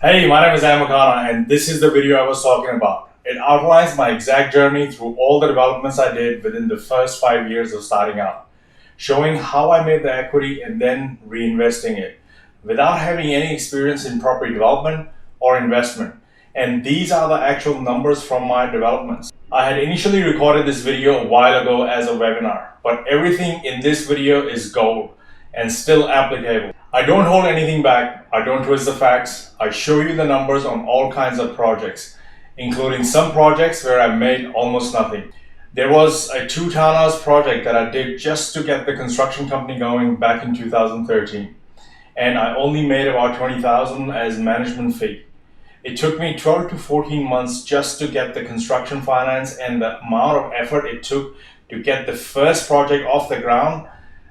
Hey, my name is Amakana, and this is the video I was talking about. It outlines my exact journey through all the developments I did within the first 5 years of starting out, showing how I made the equity and then reinvesting it without having any experience in property development or investment. And these are the actual numbers from my developments. I had initially recorded this video a while ago as a webinar, but everything in this video is gold and still applicable. I don't hold anything back, I don't twist the facts, I show you the numbers on all kinds of projects, including some projects where I made almost nothing. There was a 2 townhouse project that I did just to get the construction company going back in 2013, and I only made about $20,000 as management fee. It took me 12 to 14 months just to get the construction finance, and the amount of effort it took to get the first project off the ground,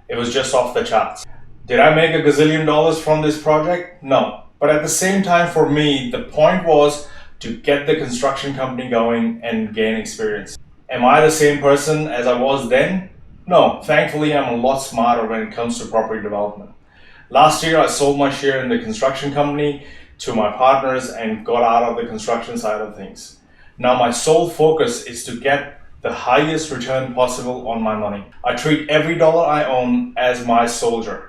it was just off the charts. Did I make a gazillion dollars from this project? No. But at the same time, for me, the point was to get the construction company going and gain experience. Am I the same person as I was then? No. Thankfully, I'm a lot smarter when it comes to property development. Last year, I sold my share in the construction company to my partners and got out of the construction side of things. Now my sole focus is to get the highest return possible on my money. I treat every dollar I own as my soldier.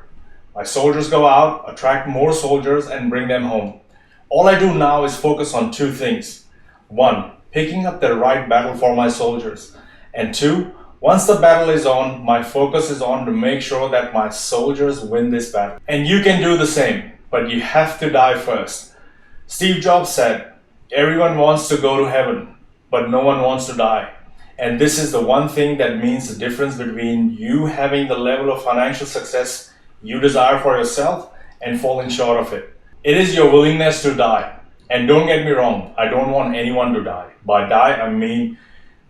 My soldiers go out, attract more soldiers, and bring them home. All I do now is focus on 2 things. 1, picking up the right battle for my soldiers. And 2, once the battle is on, my focus is on to make sure that my soldiers win this battle. And you can do the same, but you have to die first. Steve Jobs said, everyone wants to go to heaven, but no one wants to die. And this is the one thing that means the difference between you having the level of financial success you desire for yourself and falling short of it. It is your willingness to die. And don't get me wrong, I don't want anyone to die. By die, I mean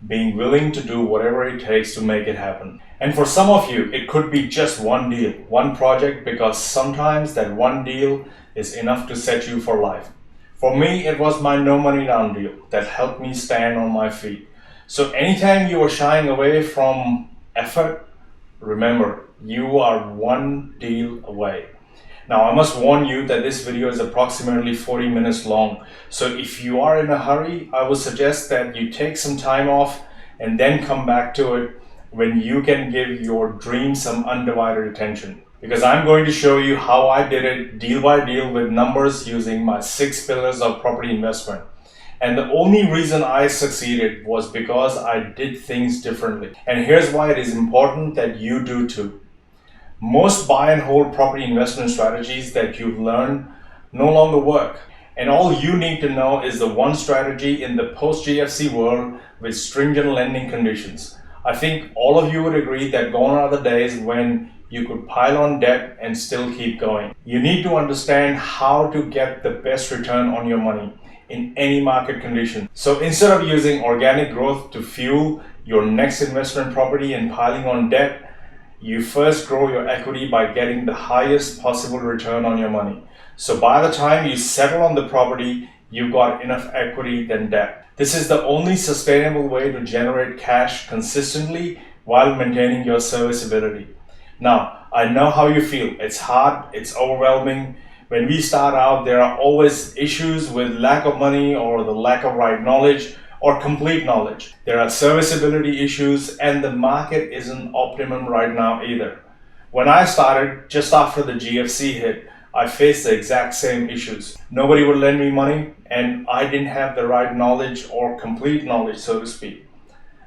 being willing to do whatever it takes to make it happen. And for some of you, it could be just one deal, one project, because sometimes that one deal is enough to set you for life. For me, it was my no money down deal that helped me stand on my feet. So anytime you are shying away from effort, remember, you are one deal away. Now, I must warn you that this video is approximately 40 minutes long. So if you are in a hurry, I would suggest that you take some time off and then come back to it when you can give your dream some undivided attention. Because I'm going to show you how I did it deal by deal with numbers using my 6 pillars of property investment. And the only reason I succeeded was because I did things differently. And here's why it is important that you do too. Most buy and hold property investment strategies that you've learned no longer work. And all you need to know is the one strategy in the post-GFC world with stringent lending conditions. I think all of you would agree that gone are the days when you could pile on debt and still keep going. You need to understand how to get the best return on your money in any market condition. So instead of using organic growth to fuel your next investment property and piling on debt, you first grow your equity by getting the highest possible return on your money. So by the time you settle on the property, you've got enough equity than debt. This is the only sustainable way to generate cash consistently while maintaining your serviceability. Now, I know how you feel. It's hard, it's overwhelming. When we start out, there are always issues with lack of money or the lack of right knowledge or complete knowledge. There are serviceability issues, and the market isn't optimum right now either. When I started, just after the GFC hit, I faced the exact same issues. Nobody would lend me money, and I didn't have the right knowledge or complete knowledge, so to speak.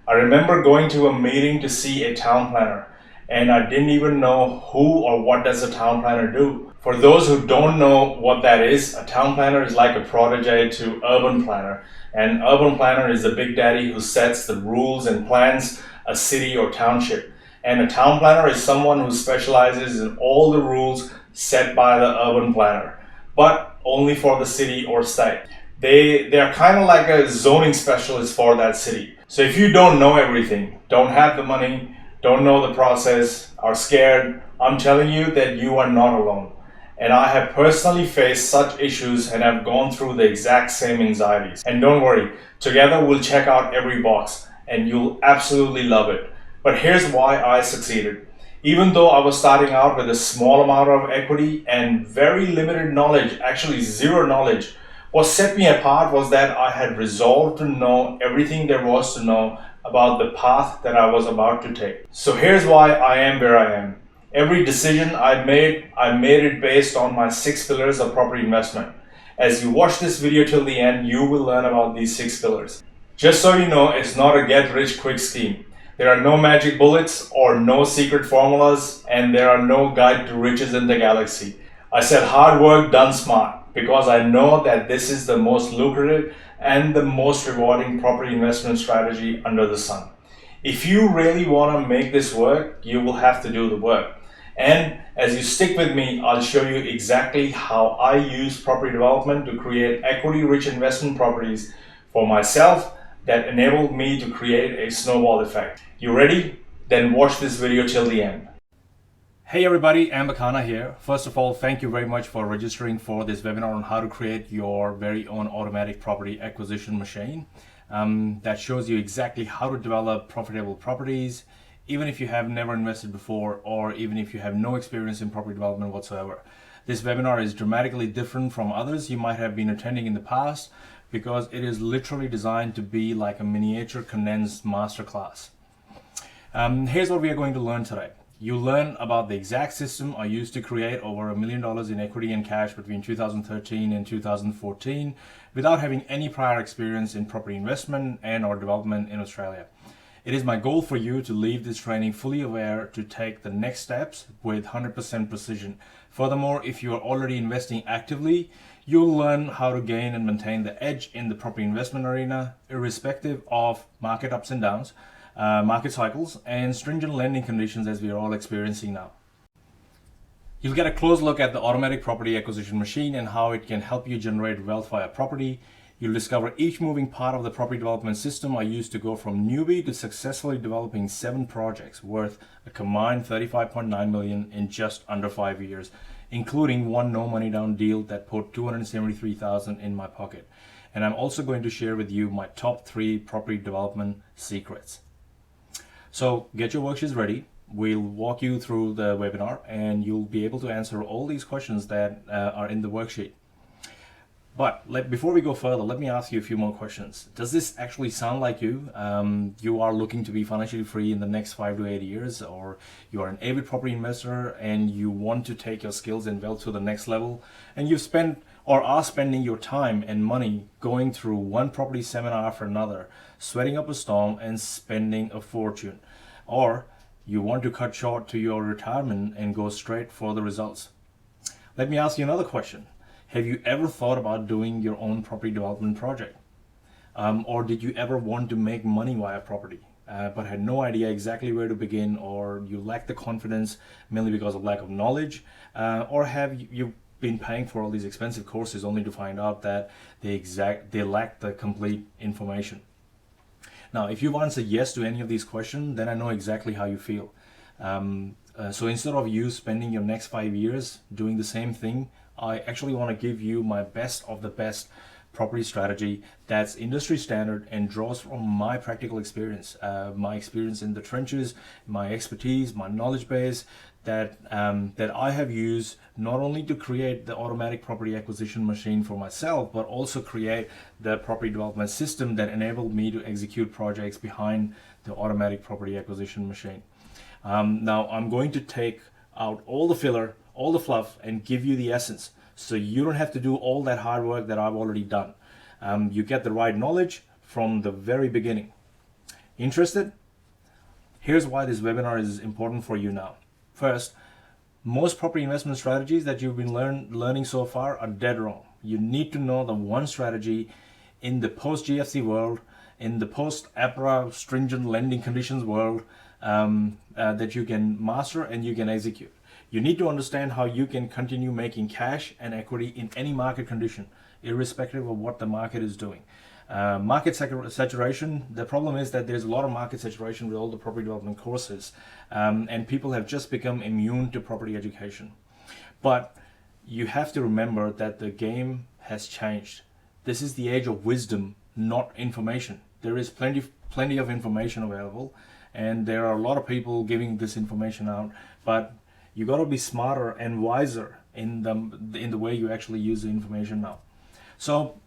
I remember going to a meeting to see a town planner, and I didn't even know who or what does a town planner do. For those who don't know what that is, a town planner is like a protege to urban planner. An urban planner is the big daddy who sets the rules and plans a city or township. And a town planner is someone who specializes in all the rules set by the urban planner, but only for the city or state. They are kind of like a zoning specialist for that city. So if you don't know everything, don't have the money, don't know the process, are scared, I'm telling you that you are not alone. And I have personally faced such issues and have gone through the exact same anxieties. And don't worry, together we'll check out every box and you'll absolutely love it. But here's why I succeeded. Even though I was starting out with a small amount of equity and very limited knowledge, actually zero knowledge What set me apart was that I had resolved to know everything there was to know about the path that I was about to take. So here's why I am where I am. Every decision I made it based on my 6 pillars of property investment. As you watch this video till the end, you will learn about these 6 pillars. Just so you know, it's not a get-rich-quick scheme. There are no magic bullets or no secret formulas, and there are no guide to riches in the galaxy. I said hard work done smart because I know that this is the most lucrative and the most rewarding property investment strategy under the sun. If you really want to make this work, you will have to do the work. And as you stick with me, I'll show you exactly how I use property development to create equity-rich investment properties for myself that enabled me to create a snowball effect. You ready? Then watch this video till the end. Hey everybody, Ambakana here. First of all, thank you very much for registering for this webinar on how to create your very own automatic property acquisition machine that shows you exactly how to develop profitable properties, even if you have never invested before or even if you have no experience in property development whatsoever. This webinar is dramatically different from others you might have been attending in the past because it is literally designed to be like a miniature condensed masterclass. Here's what we are going to learn today. You'll learn about the exact system I used to create over $1 million in equity and cash between 2013 and 2014 without having any prior experience in property investment and or development in Australia. It is my goal for you to leave this training fully aware to take the next steps with 100% precision. Furthermore, if you are already investing actively, you'll learn how to gain and maintain the edge in the property investment arena, irrespective of market ups and downs, market cycles, and stringent lending conditions as we are all experiencing now. You'll get a close look at the automatic property acquisition machine and how it can help you generate wealth via property. You'll discover each moving part of the property development system I used to go from newbie to successfully developing 7 projects worth a combined $35.9 million in just under 5 years, including one no money down deal that put $273,000 in my pocket. And I'm also going to share with you my top 3 property development secrets. So get your worksheets ready. We'll walk you through the webinar and you'll be able to answer all these questions that are in the worksheet. But before we go further, let me ask you a few more questions. Does this actually sound like you? You are looking to be financially free in the next 5 to 8 years, or you are an avid property investor and you want to take your skills and wealth to the next level, and you've spent or are spending your time and money going through one property seminar after another, sweating up a storm and spending a fortune. Or you want to cut short to your retirement and go straight for the results. Let me ask you another question. Have you ever thought about doing your own property development project? Or did you ever want to make money via property, but had no idea exactly where to begin, or you lack the confidence mainly because of lack of knowledge? Or have you been paying for all these expensive courses only to find out that they lack the complete information? Now, if you've answered yes to any of these questions, then I know exactly how you feel. So instead of you spending your next 5 years doing the same thing, I actually want to give you my best of the best property strategy that's industry standard and draws from my practical experience, my experience in the trenches, my expertise, my knowledge base that I have used not only to create the automatic property acquisition machine for myself, but also create the property development system that enabled me to execute projects behind the automatic property acquisition machine. Now I'm going to take out all the filler, all the fluff, and give you the essence, so you don't have to do all that hard work that I've already done. You get the right knowledge from the very beginning. Interested? Here's why this webinar is important for you now. First, most property investment strategies that you've been learning so far are dead wrong. You need to know the one strategy in the post-GFC world, in the post-APRA stringent lending conditions world, that you can master and you can execute. You need to understand how you can continue making cash and equity in any market condition, irrespective of what the market is doing. Market saturation, the problem is that there's a lot of market saturation with all the property development courses, and people have just become immune to property education. But you have to remember that the game has changed. This is the age of wisdom, not information. There is plenty of information available, and there are a lot of people giving this information out, but you got to be smarter and wiser in the way you actually use the information now. So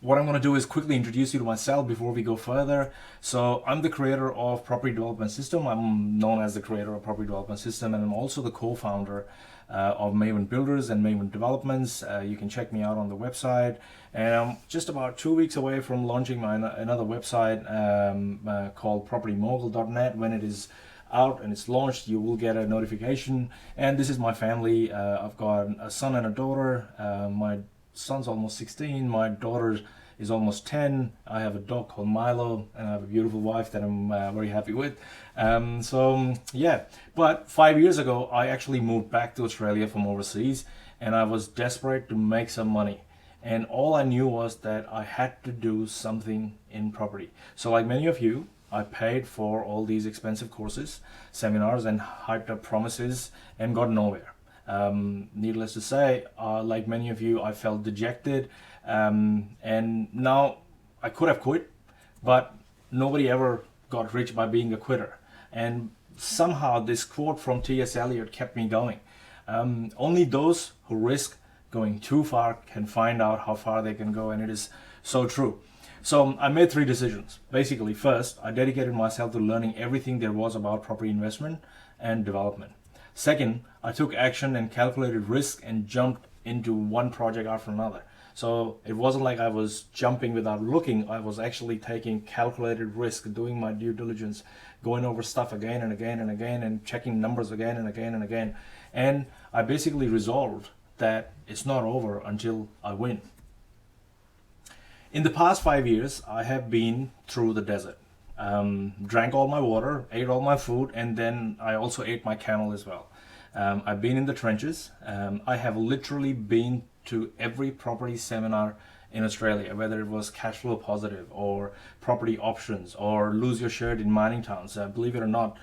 what I'm going to do is quickly introduce you to myself before we go further. So I'm the creator of Property Development System. I'm known as the creator of Property Development System, and I'm also the co-founder of Maven Builders and Maven Developments. You can check me out on the website. And I'm just about 2 weeks away from launching my another website called propertymogul.net. When it is out and it's launched, you will get a notification. And this is my family. I've got a son and a daughter. My son's almost 16, my daughter is almost 10. I have a dog called Milo, and I have a beautiful wife that I'm very happy with. Yeah, but 5 years ago I actually moved back to Australia from overseas, and I was desperate to make some money, and all I knew was that I had to do something in property. So like many of you, I paid for all these expensive courses, seminars, and hyped up promises and got nowhere. Needless to say, like many of you, I felt dejected, and now I could have quit, but nobody ever got rich by being a quitter. And somehow this quote from T.S. Eliot kept me going. Only those who risk going too far can find out how far they can go, and it is so true. So I made 3 decisions. Basically, first, I dedicated myself to learning everything there was about property investment and development. Second, I took action and calculated risk and jumped into one project after another. So it wasn't like I was jumping without looking. I was actually taking calculated risk, doing my due diligence, going over stuff again and again and again, and checking numbers again and again and again. And I basically resolved that it's not over until I win. In the past 5 years, I have been through the desert. Drank all my water, ate all my food, and then I also ate my camel as well. I've been in the trenches. I have literally been to every property seminar in Australia, whether it was cash flow positive or property options or lose your shirt in mining towns. Believe it or not,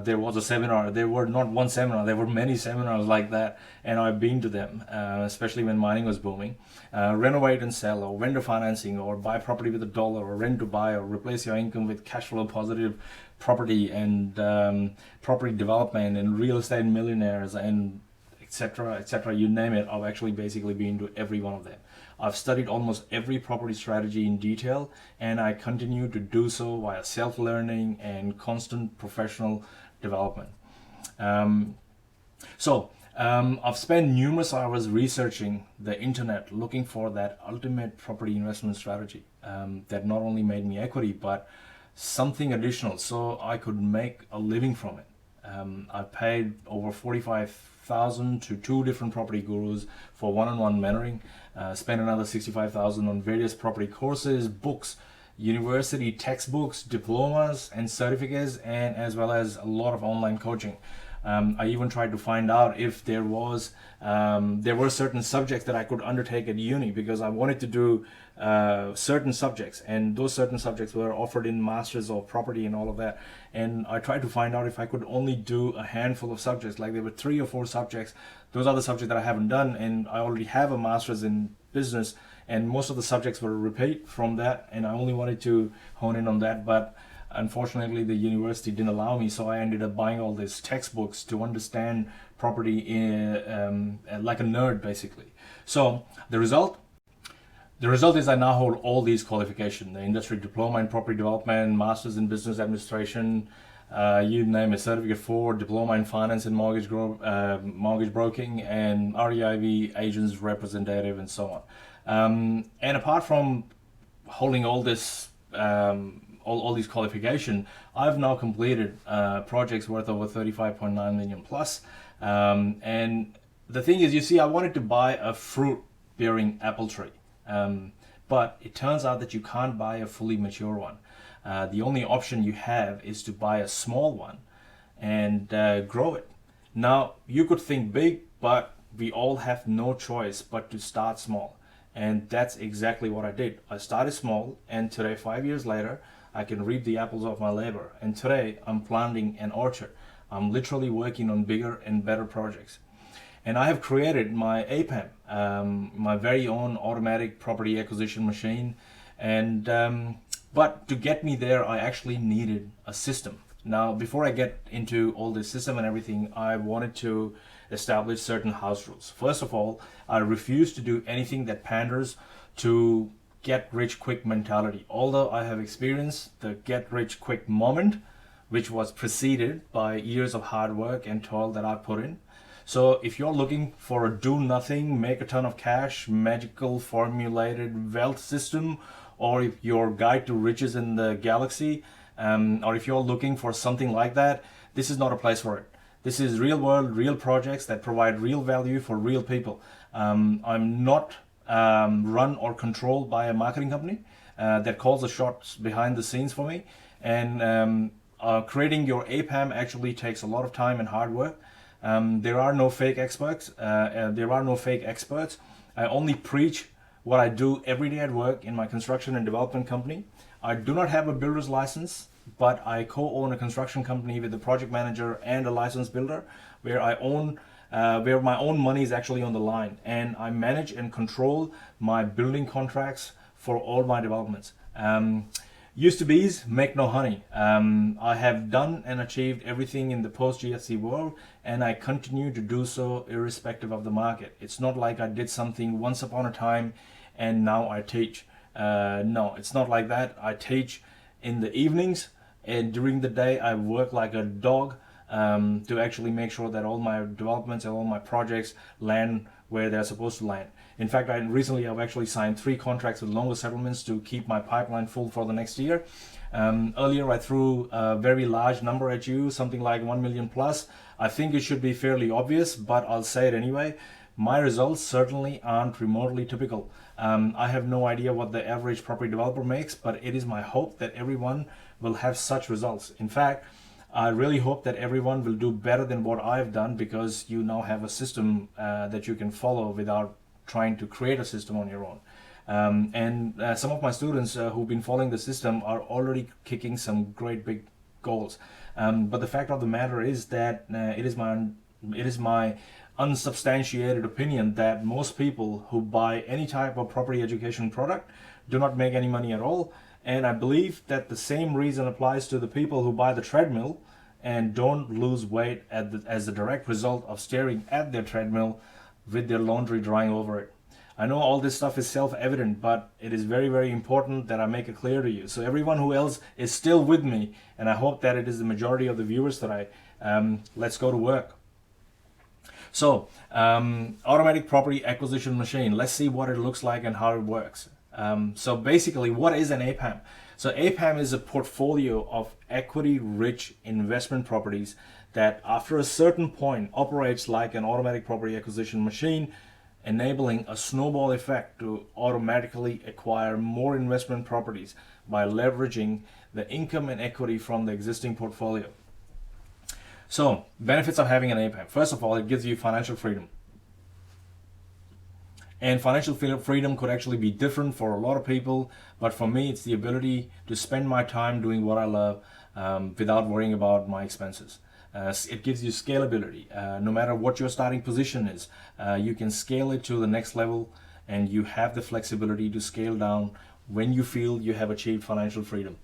there was a seminar. There were not one seminar, there were many seminars like that, and I've been to them, especially when mining was booming. Renovate and sell, or vendor financing, or buy property with $1, or rent to buy, or replace your income with cash flow positive property, and property development, and real estate millionaires, and etc., etc. You name it. I've actually basically been to every one of them. I've studied almost every property strategy in detail, and I continue to do so via self-learning and constant professional development. I've spent numerous hours researching the internet, looking for that ultimate property investment strategy that not only made me equity, but something additional so I could make a living from it. I paid over $45,000 to 2 different property gurus for one-on-one mentoring, spent another $65,000 on various property courses, books, university textbooks, diplomas and certificates, and as well as a lot of online coaching. I even tried to find out if there were certain subjects that I could undertake at uni, because I wanted to do certain subjects, and those certain subjects were offered in masters of property and all of that. And I tried to find out if I could only do a handful of subjects. Like there were 3 or 4 subjects. Those are the subjects that I haven't done, and I already have a master's in business, and most of the subjects were repeat from that, and I only wanted to hone in on that. But unfortunately, the university didn't allow me, so I ended up buying all these textbooks to understand property like a nerd, basically. So the result is I now hold all these qualifications: the industry diploma in property development, master's in business administration, you name it, certificate 4, diploma in finance and mortgage broking, and REIV agents representative, and so on. And apart from holding all this all these qualifications, I've now completed projects worth over 35.9 million plus. And the thing is, you see, I wanted to buy a fruit-bearing apple tree, but it turns out that you can't buy a fully mature one. The only option you have is to buy a small one and grow it. Now, you could think big, but we all have no choice but to start small. And that's exactly what I did. I started small, and today, 5 years later, I can reap the apples of my labor. And today, I'm planting an orchard. I'm literally working on bigger and better projects. And I have created my APAM, my very own automatic property acquisition machine. And but to get me there, I actually needed a system. Now, before I get into all this system and everything, I wanted to establish certain house rules. First of all, I refuse to do anything that panders to get-rich-quick mentality. Although I have experienced the get-rich-quick moment, which was preceded by years of hard work and toil that I put in. So if you're looking for a do-nothing, make a ton of cash, magical formulated wealth system, or if your guide to riches in the galaxy, or if you're looking for something like that, this is not a place for it. This is real world, real projects that provide real value for real people. I'm not run or controlled by a marketing company that calls the shots behind the scenes for me. And creating your APAM actually takes a lot of time and hard work. There are no fake experts. I only preach what I do every day at work in my construction and development company. I do not have a builder's license, but I co-own a construction company with a project manager and a licensed builder, where where my own money is actually on the line, and I manage and control my building contracts for all my developments. Used to be's make no honey. I have done and achieved everything in the post-GFC world, and I continue to do so irrespective of the market. It's not like I did something once upon a time and now I teach. No, it's not like that. I teach in the evenings, and during the day I work like a dog to actually make sure that all my developments and all my projects land where they're supposed to land. In fact, I've actually signed 3 contracts with longer settlements to keep my pipeline full for the next year. Earlier I threw a very large number at you, something like 1 million plus. I think it should be fairly obvious, but I'll say it anyway. My results certainly aren't remotely typical. I have no idea what the average property developer makes, but it is my hope that everyone will have such results. In fact, I really hope that everyone will do better than what I've done, because you now have a system that you can follow without trying to create a system on your own. Some of my students who've been following the system are already kicking some great big goals. But the fact of the matter is that it is my unsubstantiated opinion that most people who buy any type of property education product do not make any money at all. And I believe that the same reason applies to the people who buy the treadmill and don't lose weight as the direct result of staring at their treadmill with their laundry drying over it. I know all this stuff is self-evident, but it is very, very important that I make it clear to you. So everyone who else is still with me, and I hope that it is the majority of the viewers today, let's go to work. So, automatic property acquisition machine. Let's see what it looks like and how it works. So basically, what is an APAM? So APAM is a portfolio of equity-rich investment properties that after a certain point operates like an automatic property acquisition machine, enabling a snowball effect to automatically acquire more investment properties by leveraging the income and equity from the existing portfolio. So, benefits of having an APAM. First of all, it gives you financial freedom. And financial freedom could actually be different for a lot of people, but for me, it's the ability to spend my time doing what I love without worrying about my expenses. It gives you scalability. No matter what your starting position is, you can scale it to the next level, and you have the flexibility to scale down when you feel you have achieved financial freedom.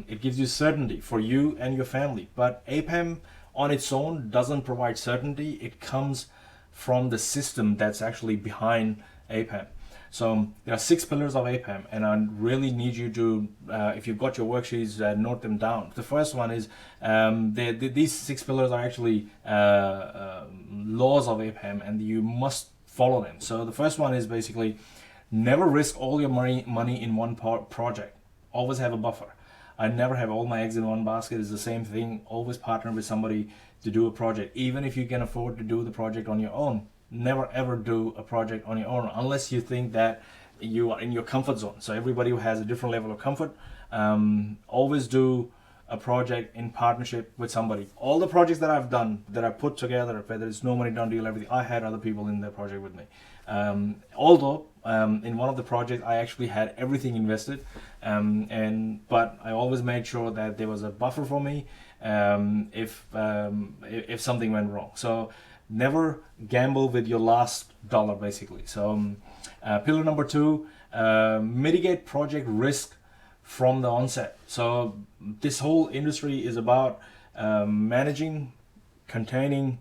It gives you certainty for you and your family, but APAM on its own doesn't provide certainty. It comes from the system that's actually behind APAM. So there are 6 pillars of APAM, and I really need you to, if you've got your worksheets, note them down. The first one is, these 6 pillars are actually laws of APAM, and you must follow them. So the first one is basically, never risk all your money in one project. Always have a buffer. I never have all my eggs in one basket. It's the same thing. Always partner with somebody to do a project. Even if you can afford to do the project on your own, never ever do a project on your own unless you think that you are in your comfort zone. So everybody who has a different level of comfort, always do a project in partnership with somebody. All the projects that I've done, that I put together, whether it's no money, done deal, everything, I had other people in the project with me. Although in one of the projects I actually had everything invested, but I always made sure that there was a buffer for me if something went wrong. So never gamble with your last dollar, basically. So pillar number 2, mitigate project risk from the onset. So this whole industry is about managing, containing,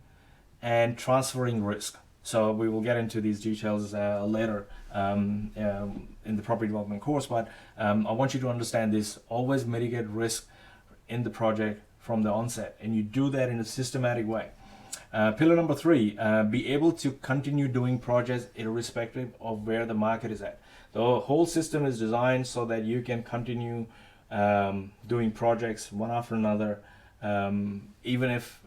and transferring risk. So we will get into these details later. in the property development course, but I want you to understand this. Always mitigate risk in the project from the onset, and you do that in a systematic way. Pillar number 3, be able to continue doing projects irrespective of where the market is at. The whole system is designed so that you can continue doing projects one after another, even if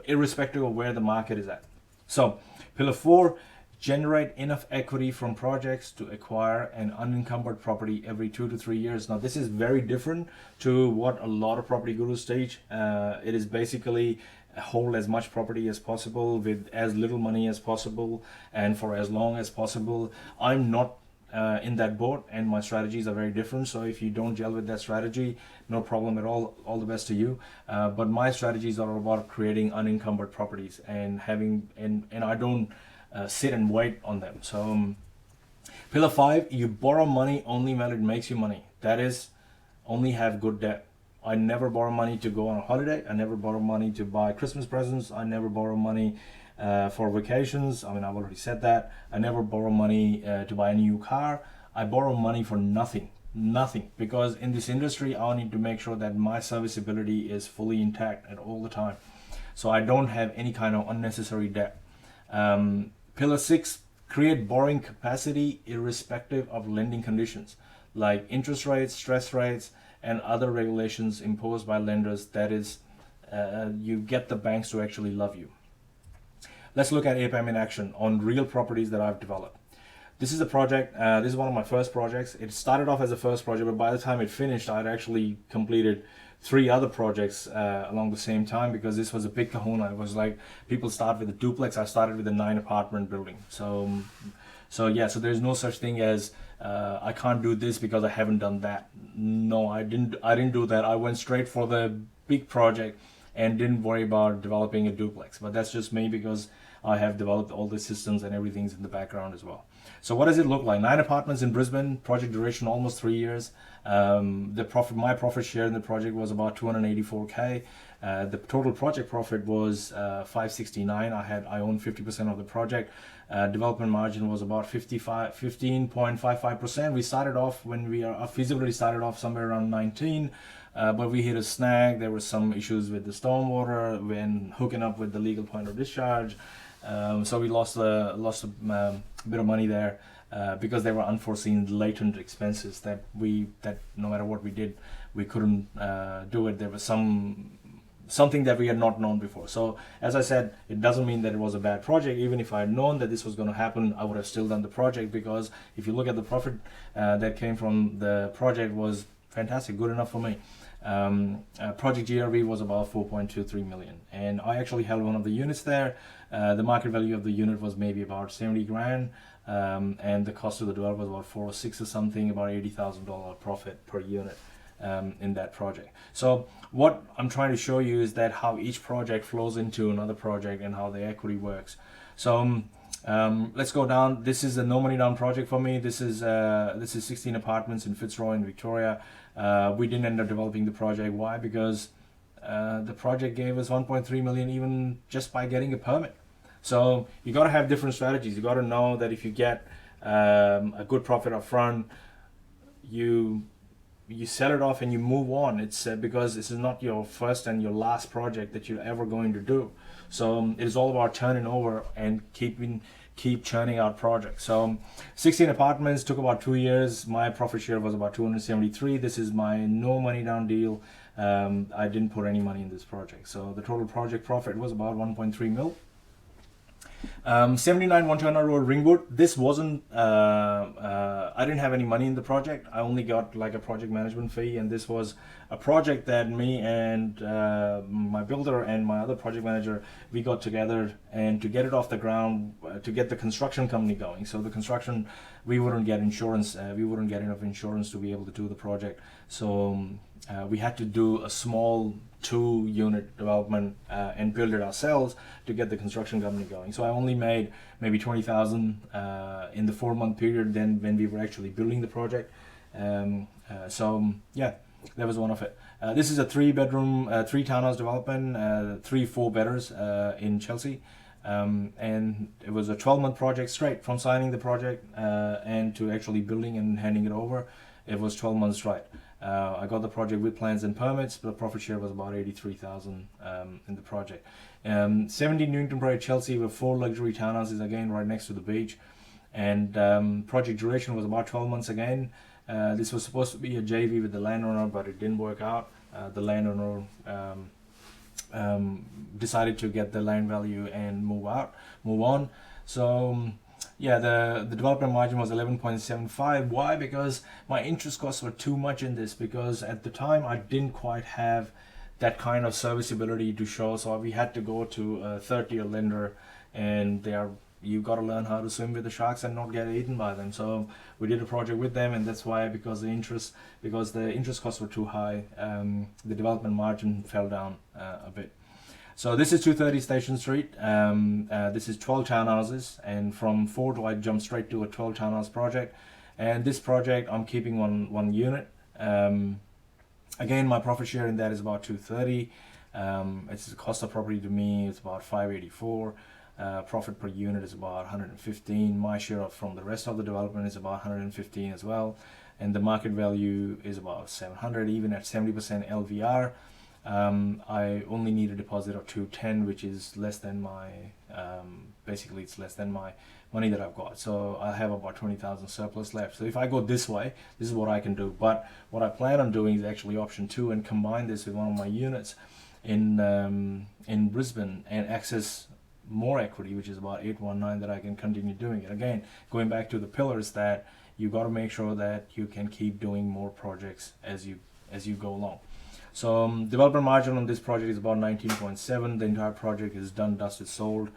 irrespective of where the market is at. So pillar 4, generate enough equity from projects to acquire an unencumbered property every 2 to 3 years. Now this is very different to what a lot of property gurus teach. It is basically hold as much property as possible with as little money as possible and for as long as possible. I'm not in that boat, and my strategies are very different. So if you don't gel with that strategy, no problem at all the best to you. But my strategies are about creating unencumbered properties and having and I don't sit and wait on them. So pillar 5, you borrow money only when it makes you money. That is, only have good debt. I never borrow money to go on a holiday. I never borrow money to buy Christmas presents. I never borrow money for vacations. I mean, I've already said that. I never borrow money to buy a new car. I borrow money for nothing, because in this industry, I need to make sure that my serviceability is fully intact at all the time. So I don't have any kind of unnecessary debt. Pillar 6, create borrowing capacity irrespective of lending conditions, like interest rates, stress rates, and other regulations imposed by lenders. That is, you get the banks to actually love you. Let's look at APAM in action on real properties that I've developed. This is a project, this is one of my first projects. It started off as a first project, but by the time it finished, I'd actually completed 3 other projects along the same time, because this was a big kahuna. It was like, people start with a duplex. I started with a 9-apartment building. So there's no such thing as I can't do this because I haven't done that. No, I didn't do that. I went straight for the big project and didn't worry about developing a duplex. But that's just me, because I have developed all the systems and everything's in the background as well. So what does it look like? 9 apartments in Brisbane, project duration almost 3 years. My profit share in the project was about 284K. The total project profit was 569. I owned 50% of the project. Development margin was about 15.55%. We started off our feasibility started off somewhere around 19, but we hit a snag. There were some issues with the stormwater when hooking up with the legal point of discharge. So we lost a bit of money there because there were unforeseen latent expenses that no matter what we did, we couldn't do it. There was something that we had not known before. So as I said, it doesn't mean that it was a bad project. Even if I had known that this was going to happen, I would have still done the project, because if you look at the profit that came from the project was fantastic, good enough for me. Project GRV was about 4.23 million, and I actually held one of the units there. The market value of the unit was maybe about 70 grand, and the cost of the developer was about 406 or something, about $80,000 profit per unit in that project. So what I'm trying to show you is that how each project flows into another project and how the equity works. So let's go down. This is a no money down project for me. This is 16 apartments in Fitzroy in Victoria. We didn't end up developing the project. Why? Because the project gave us 1.3 million even just by getting a permit. So you got to have different strategies. You got to know that if you get a good profit up front, you sell it off and you move on. It's because this is not your first and your last project that you're ever going to do. So it is all about turning over and keep churning out projects. So 16 apartments took about 2 years. My profit share was about 273. This is my no money down deal. I didn't put any money in this project. So the total project profit was about 1.3 mil. 79 One Turner Road, Ringwood. This wasn't, I didn't have any money in the project. I only got like a project management fee, and this was a project that me and my builder and my other project manager, we got together, and to get it off the ground, to get the construction company going. So the construction, we wouldn't get insurance, we wouldn't get enough insurance to be able to do the project. So we had to do a small 2-unit development and build it ourselves to get the construction company going. So I only made maybe 20,000 in the 4-month period then when we were actually building the project. So yeah, that was one of it. This is a 3-bedroom, 3 townhouse development, 3 4-bedders in Chelsea. And it was a 12-month project straight from signing the project and to actually building and handing it over. It was 12 months straight. I got the project with plans and permits, but the profit share was about 83,000 in the project. 17 Newington Parade, Chelsea, with 4 luxury townhouses again right next to the beach. And project duration was about 12 months again. This was supposed to be a JV with the landowner, but it didn't work out. The landowner decided to get the land value and move on. So yeah, the development margin was 11.75. Why? Because my interest costs were too much in this, because at the time I didn't quite have that kind of serviceability to show, so we had to go to a third-tier lender, and you got to learn how to swim with the sharks and not get eaten by them. So we did a project with them, and that's why, because the interest costs were too high, the development margin fell down a bit. So this is 230 Station Street. This is 12 townhouses, and from 4 I jumped straight to a 12 townhouse project. And this project, I'm keeping one unit. Again, my profit share in that is about 230. It's the cost of property to me, it's about 584. Profit per unit is about 115. My share from the rest of the development is about 115 as well, and the market value is about 700. Even at 70% LVR, I only need a deposit of 210, which is less than my basically it's less than my money that I've got. So I have about 20,000 surplus left. So if I go this way, this is what I can do. But what I plan on doing is actually option 2 and combine this with one of my units in Brisbane and access more equity, which is about 819, that I can continue doing it. Again, going back to the pillars, that you got to make sure that you can keep doing more projects as you go along. So developer margin on this project is about 19.7. The entire project is done, dusted, sold.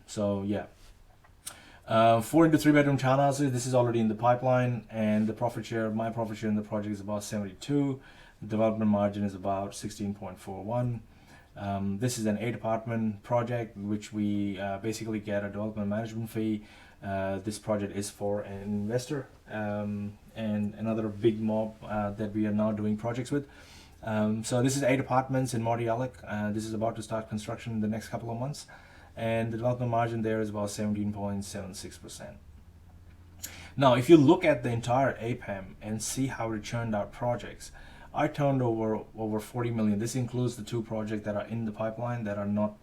So yeah, 4 into 3 bedroom townhouses. This is already in the pipeline, and the profit share, my profit share in the project is about 72. The development margin is about 16.41. This is an 8 apartment project, which we basically get a development management fee. This project is for an investor and another big mob that we are now doing projects with. So this is 8 apartments in Mordialloc. This is about to start construction in the next couple of months, and the development margin there is about 17.76%. Now, if you look at the entire APAM and see how it churned out projects, I turned over 40 million. This includes the 2 projects that are in the pipeline that are not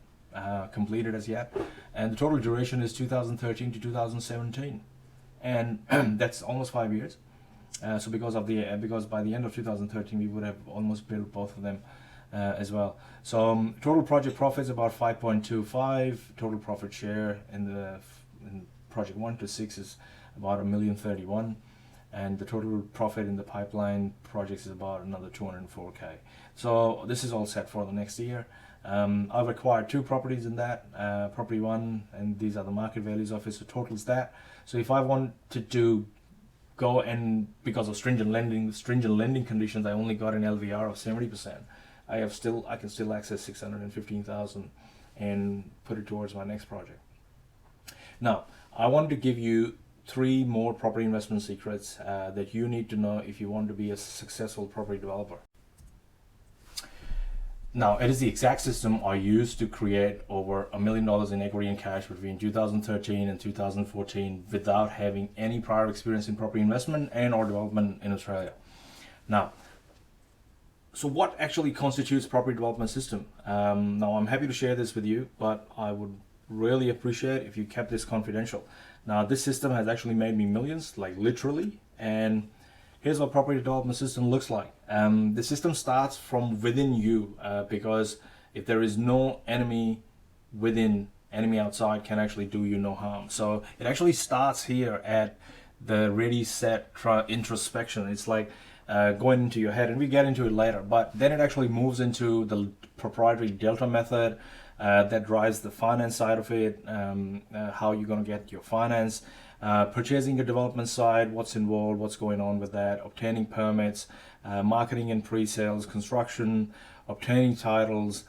completed as yet, and the total duration is 2013 to 2017, and that's almost 5 years. So because by the end of 2013 we would have almost built both of them as well. So total project profit is about 5.25. Total profit share in project 1 to 6 is about $1,031,000. And the total profit in the pipeline projects is about another 204K. So this is all set for the next year. I've acquired 2 properties in that, property 1, and these are the market values of it, so totals that. So if I wanted to go, and because of stringent lending conditions, I only got an LVR of 70%. I can still access 615,000 and put it towards my next project. Now, I wanted to give you 3 more property investment secrets that you need to know if you want to be a successful property developer. Now, it is the exact system I used to create over $1 million in equity and cash between 2013 and 2014 without having any prior experience in property investment and or development in Australia. Now, so what actually constitutes property development system? Now, I'm happy to share this with you, but I would really appreciate if you kept this confidential. Now, this system has actually made me millions, like literally, and here's what property development system looks like. The system starts from within you, because if there is no enemy within, enemy outside can actually do you no harm. So it actually starts here at the ready, set, introspection. It's like going into your head, and we get into it later, but then it actually moves into the proprietary Delta method that drives the finance side of it, how you're going to get your finance, purchasing the development side, what's involved, what's going on with that, obtaining permits, marketing and pre-sales, construction, obtaining titles,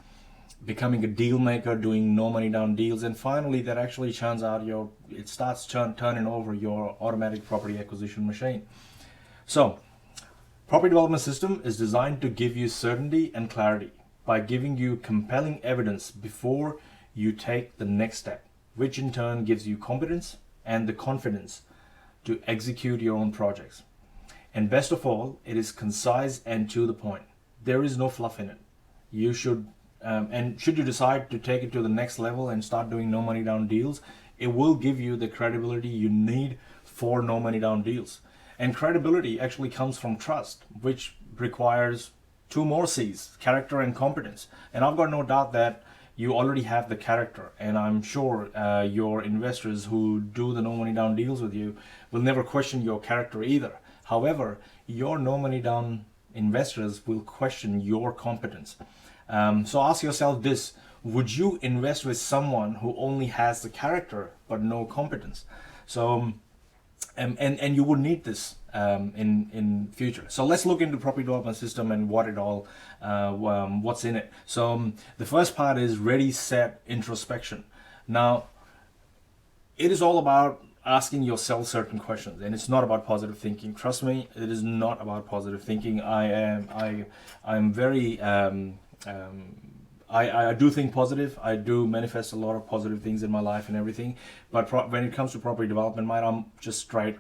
becoming a deal maker, doing no money down deals, and finally that actually churns out it starts turning over your automatic property acquisition machine. So property development system is designed to give you certainty and clarity by giving you compelling evidence before you take the next step, which in turn gives you competence and the confidence to execute your own projects. And best of all, it is concise and to the point. There is no fluff in it. You should, and should you decide to take it to the next level and start doing no money down deals, it will give you the credibility you need for no money down deals. And credibility actually comes from trust, which requires two more C's, character and competence. And I've got no doubt that you already have the character, and I'm sure your investors who do the no money down deals with you will never question your character either. However, your no money down investors will question your competence. So ask yourself this: would you invest with someone who only has the character but no competence? So and you would need this in future. So let's look into property development system and what it all what's in it. So the first part is ready, set, introspection. Now it is all about asking yourself certain questions, and it's not about positive thinking. Trust me, it is not about positive thinking. I'm very I do think positive. I do manifest a lot of positive things in my life and everything. But when it comes to property development, mate, I'm just straight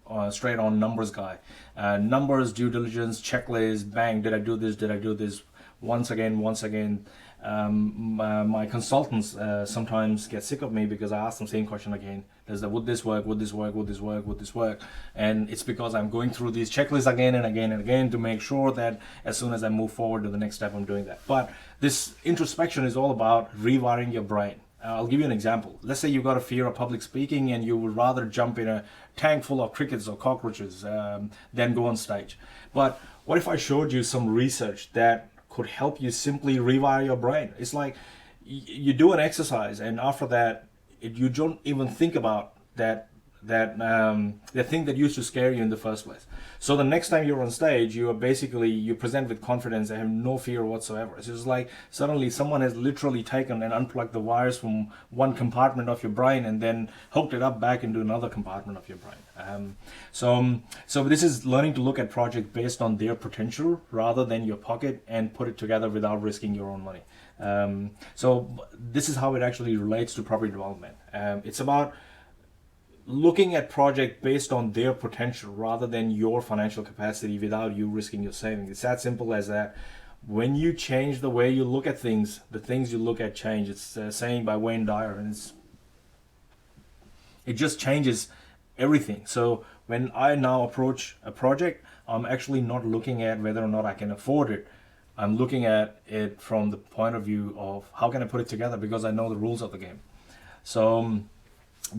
on numbers guy. Numbers, due diligence, checklist, bang, did I do this? Did I do this? Once again. My consultants sometimes get sick of me because I ask them the same question again. Would this work? Would this work? Would this work? Would this work? And it's because I'm going through these checklists again and again and again to make sure that as soon as I move forward to the next step, I'm doing that. But this introspection is all about rewiring your brain. I'll give you an example. Let's say you've got a fear of public speaking and you would rather jump in a tank full of crickets or cockroaches than go on stage. But what if I showed you some research that could help you simply rewire your brain? It's like you do an exercise, and after that, you don't even think about that thing that used to scare you in the first place. So the next time you're on stage, you present with confidence and have no fear whatsoever. It's just like suddenly someone has literally taken and unplugged the wires from one compartment of your brain and then hooked it up back into another compartment of your brain. So this is learning to look at projects based on their potential rather than your pocket and put it together without risking your own money. So this is how it actually relates to property development. It's about looking at project based on their potential rather than your financial capacity without you risking your savings. It's that simple as that. When you change the way you look at things, the things you look at change. It's a saying by Wayne Dyer, and it just changes everything. So when I now approach a project, I'm actually not looking at whether or not I can afford it. I'm looking at it from the point of view of how can I put it together, because I know the rules of the game. So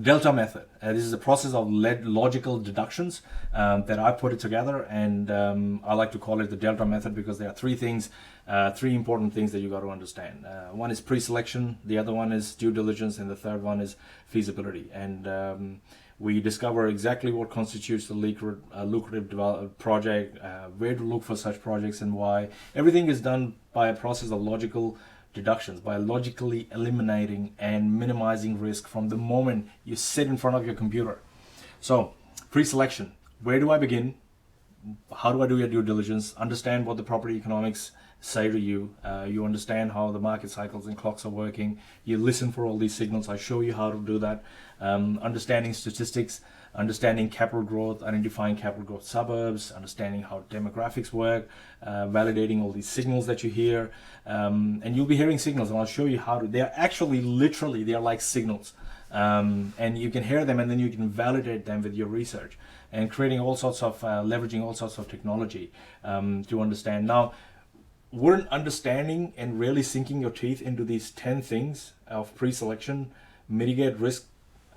Delta method. This is a process of logical deductions that I put it together, and I like to call it the Delta method because there are three important things that you got to understand. One is pre-selection, the other one is due diligence, and the third one is feasibility. And we discover exactly what constitutes a lucrative project, where to look for such projects, and why. Everything is done by a process of logical deductions, by logically eliminating and minimizing risk from the moment you sit in front of your computer. So pre-selection, where do I begin? How do I do your due diligence? Understand what the property economics say to you. You understand how the market cycles and clocks are working. You listen for all these signals. I show you how to do that. Understanding statistics, understanding capital growth, identifying capital growth suburbs, understanding how demographics work, validating all these signals that you hear. And you'll be hearing signals, and I'll show you how to. They're actually literally, they're like signals. And you can hear them, and then you can validate them with your research and creating all sorts of, leveraging all sorts of technology to understand. Now, wouldn't understanding and really sinking your teeth into these 10 things of pre-selection mitigate risk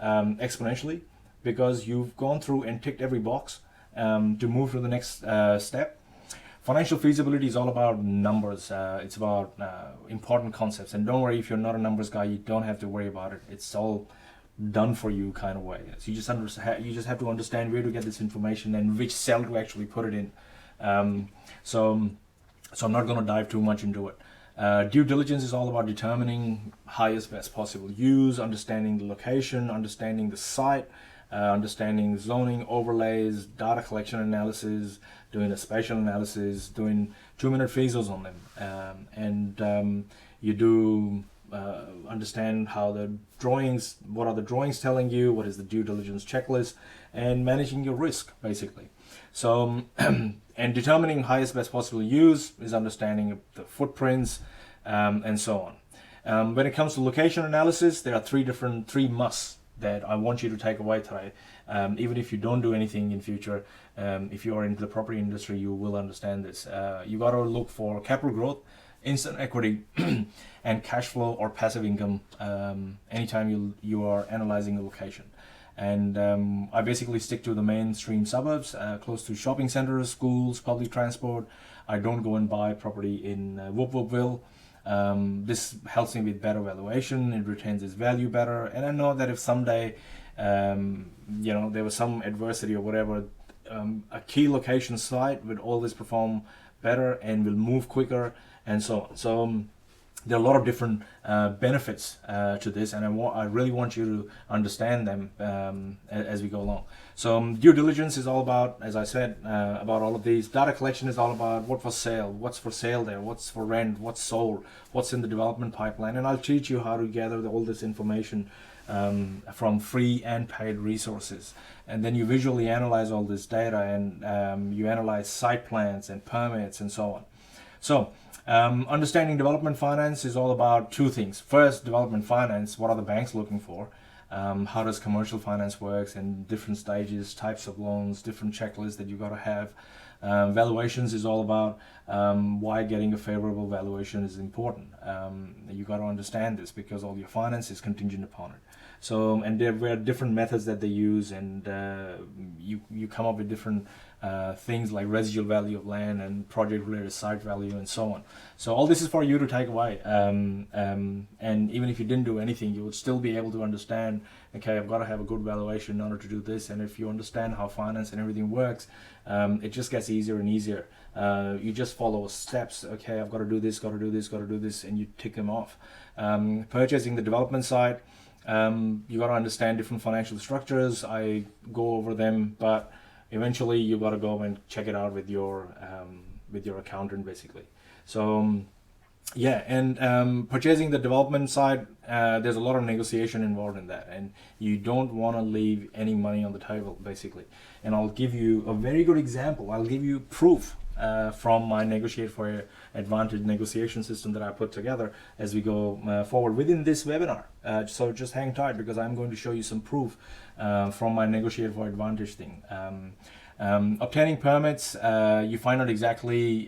exponentially? Because you've gone through and ticked every box to move to the next step. Financial feasibility is all about numbers. It's about important concepts. And don't worry, if you're not a numbers guy, you don't have to worry about it. It's all done for you kind of way. So you just have to understand where to get this information and which cell to actually put it in. So I'm not going to dive too much into it. Due diligence is all about determining highest best possible use, understanding the location, understanding the site, understanding zoning, overlays, data collection analysis, doing a spatial analysis, doing 2-minute phases on them, and you do understand how the drawings, what are the drawings telling you, what is the due diligence checklist, and managing your risk basically. So and determining highest best possible use is understanding the footprints and so on. When it comes to location analysis, there are three musts that I want you to take away today. Even if you don't do anything in future, if you are into the property industry, you will understand this. You got to look for capital growth, instant equity, and cash flow or passive income anytime you are analyzing a location. And I basically stick to the mainstream suburbs, close to shopping centers, schools, public transport. I don't go and buy property in Whoop Whoopville. This helps me with better valuation. It retains its value better. And I know that if someday, there was some adversity or whatever, a key location site would always perform better and will move quicker and so on. So there are a lot of different benefits to this, and I really want you to understand them as we go along. So due diligence is all about, as I said, about all of these. Data collection is all about what's for sale there, what's for rent, what's sold, what's in the development pipeline, and I'll teach you how to gather all this information from free and paid resources. And then you visually analyze all this data, and you analyze site plans and permits and so on. So understanding development finance is all about two things. First, development finance, what are the banks looking for? How does commercial finance works and different stages, types of loans, different checklists that you got to have. Valuations is all about why getting a favorable valuation is important. You got to understand this because all your finance is contingent upon it. So, and there were different methods that they use, and you come up with different things like residual value of land and project-related site value and so on. So all this is for you to take away. And even if you didn't do anything, you would still be able to understand, okay, I've got to have a good valuation in order to do this. And if you understand how finance and everything works, it just gets easier and easier. You just follow steps. Okay, I've got to do this, got to do this, got to do this, and you tick them off. Purchasing the development side, you got to understand different financial structures. I go over them, but eventually you got to go and check it out with your accountant basically. So yeah, and purchasing the development side, there's a lot of negotiation involved in that, and you don't want to leave any money on the table basically. And I'll give you a very good example. I'll give you proof from my Negotiate for Advantage negotiation system that I put together as we go forward within this webinar. So just hang tight because I'm going to show you some proof from my Negotiate for Advantage thing. Obtaining permits, you find out exactly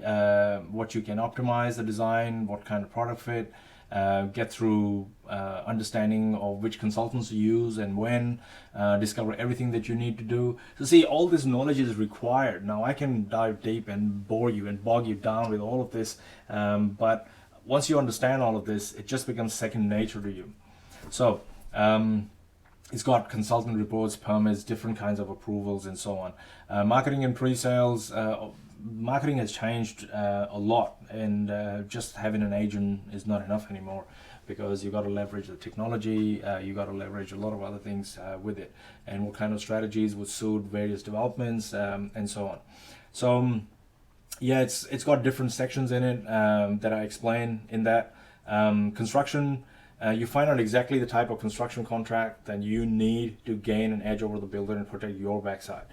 what you can optimize the design, what kind of product fit, get through understanding of which consultants to use and when, discover everything that you need to do. So see, all this knowledge is required. Now I can dive deep and bore you and bog you down with all of this, but once you understand all of this, it just becomes second nature to you. So it's got consultant reports, permits, different kinds of approvals and so on. Marketing and pre-sales, marketing has changed a lot, and just having an agent is not enough anymore because you got to leverage the technology, you got to leverage a lot of other things with it, and what kind of strategies would suit various developments and so on. So yeah, it's got different sections in it that I explain in that. Construction, you find out exactly the type of construction contract that you need to gain an edge over the builder and protect your backside.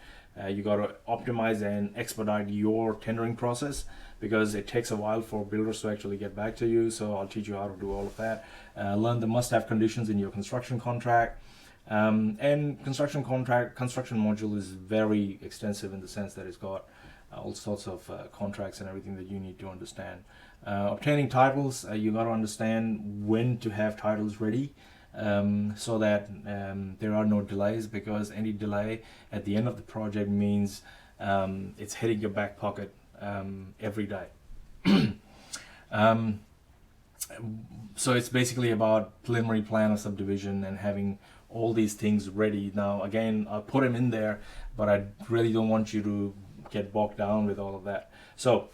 You got to optimize and expedite your tendering process because it takes a while for builders to actually get back to you. So I'll teach you how to do all of that. Learn the must-have conditions in your construction contract. And construction module is very extensive in the sense that it's got all sorts of contracts and everything that you need to understand. Obtaining titles, you got to understand when to have titles ready. So that there are no delays, because any delay at the end of the project means it's hitting your back pocket every day. So it's basically about preliminary plan of subdivision and having all these things ready. Now again, I'll put them in there, but I really don't want you to get bogged down with all of that. So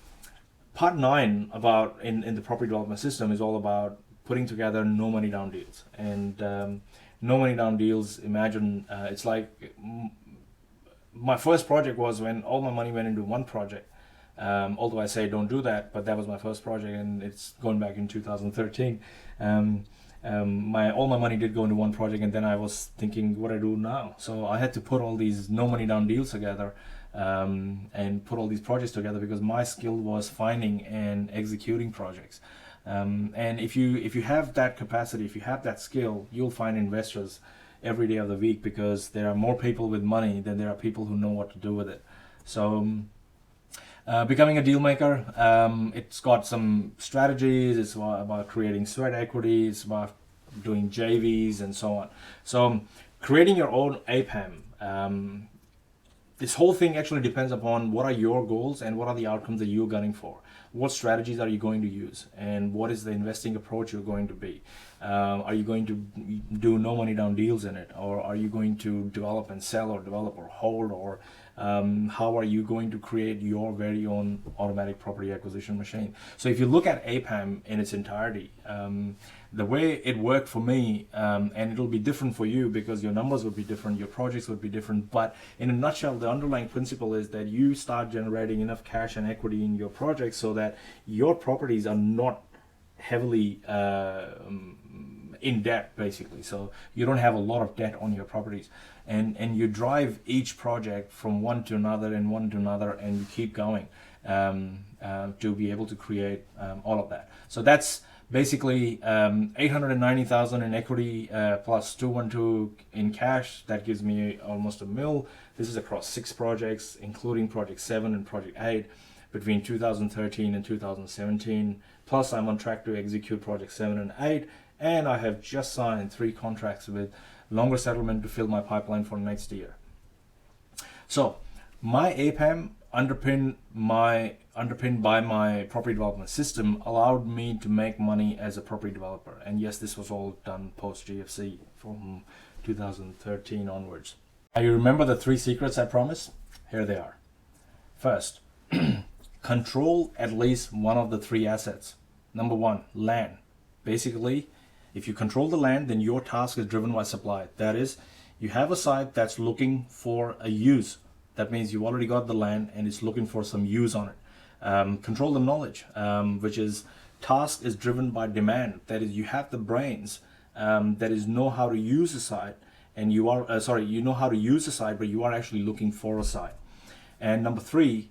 part 9 about in the property development system is all about putting together no money down deals. And no money down deals, imagine it's like my first project was when all my money went into one project. Although I say don't do that, but that was my first project, and it's going back in 2013. all my money did go into one project, and then I was thinking, what do I do now? So I had to put all these no money down deals together, and put all these projects together, because my skill was finding and executing projects. And if you have that capacity, if you have that skill, you'll find investors every day of the week, because there are more people with money than there are people who know what to do with it. So becoming a deal maker, it's got some strategies. It's about creating sweat equity. It's about doing JVs and so on. So creating your own APAM, this whole thing actually depends upon what are your goals and what are the outcomes that you're gunning for. What strategies are you going to use, and what is the investing approach you're going to be? Are you going to do no money down deals in it, or are you going to develop and sell, or develop or hold, or how are you going to create your very own automatic property acquisition machine? So if you look at APAM in its entirety, the way it worked for me, and it'll be different for you because your numbers would be different, your projects would be different, but in a nutshell, the underlying principle is that you start generating enough cash and equity in your projects so that your properties are not heavily in debt, basically. So you don't have a lot of debt on your properties, and you drive each project from one to another and one to another, and you keep going to be able to create all of that. So that's basically 890,000 in equity plus 212 in cash. That gives me almost $1 million. This is across 6 projects, including project 7 and project 8 between 2013 and 2017. Plus I'm on track to execute project 7 and 8, and I have just signed 3 contracts with longer settlement to fill my pipeline for next year. So my APAM, underpinned by my property development system, allowed me to make money as a property developer. And yes, this was all done post GFC from 2013 onwards. Now, you remember the 3 secrets I promised? Here they are. First, control at least one of the 3 assets. Number 1, land. Basically, if you control the land, then your task is driven by supply. That is, you have a site that's looking for a use. That means you already got the land and it's looking for some use on it. Control the knowledge, which is task is driven by demand. That is, you have the brains that is know how to use a site, and you are you know how to use a site, but you are actually looking for a site. And number 3,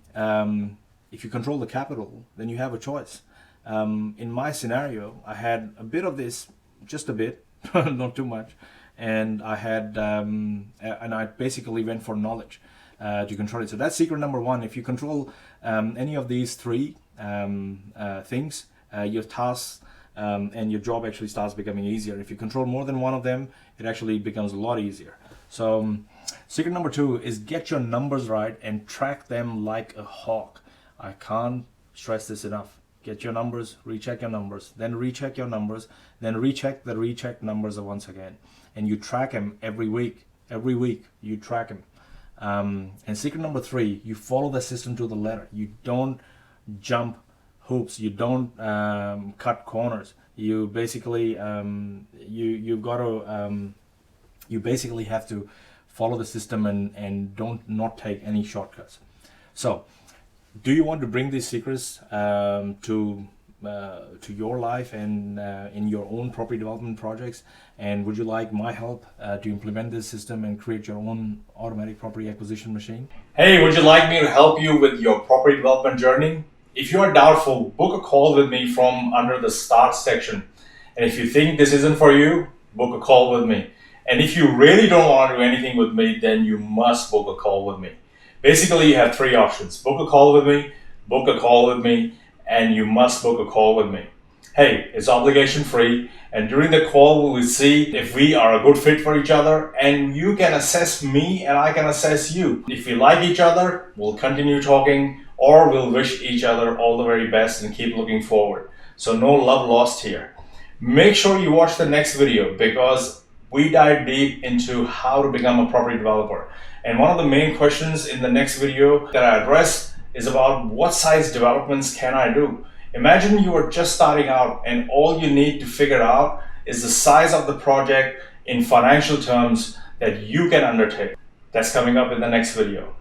if you control the capital, then you have a choice. In my scenario, I had a bit of this, just a bit, not too much, and I basically went for knowledge to control it. So that's secret number 1. If you control any of these 3 things, your tasks and your job actually starts becoming easier. If you control more than one of them, it actually becomes a lot easier. So secret number 2 is get your numbers right and track them like a hawk. I can't stress this enough. Get your numbers, recheck your numbers, then recheck your numbers, then recheck the rechecked numbers once again. And you track them every week. Every week you track them. And secret number 3, you follow the system to the letter. You don't jump hoops. You don't cut corners. You basically you basically have to follow the system and not take any shortcuts. So, do you want to bring these secrets to your life and in your own property development projects? And would you like my help to implement this system and create your own automatic property acquisition machine? Hey, would you like me to help you with your property development journey? If you are doubtful, book a call with me from under the start section. And if you think this isn't for you, book a call with me. And if you really don't want to do anything with me, then you must book a call with me. Basically, you have 3 options. Book a call with me, book a call with me, and you must book a call with me. Hey, it's obligation free, and during the call we will see if we are a good fit for each other, and you can assess me and I can assess you. If we like each other, we'll continue talking, or we'll wish each other all the very best and keep looking forward. So no love lost here. Make sure you watch the next video, because we dive deep into how to become a property developer. And one of the main questions in the next video that I address is about what size developments can I do? Imagine you are just starting out and all you need to figure out is the size of the project in financial terms that you can undertake. That's coming up in the next video.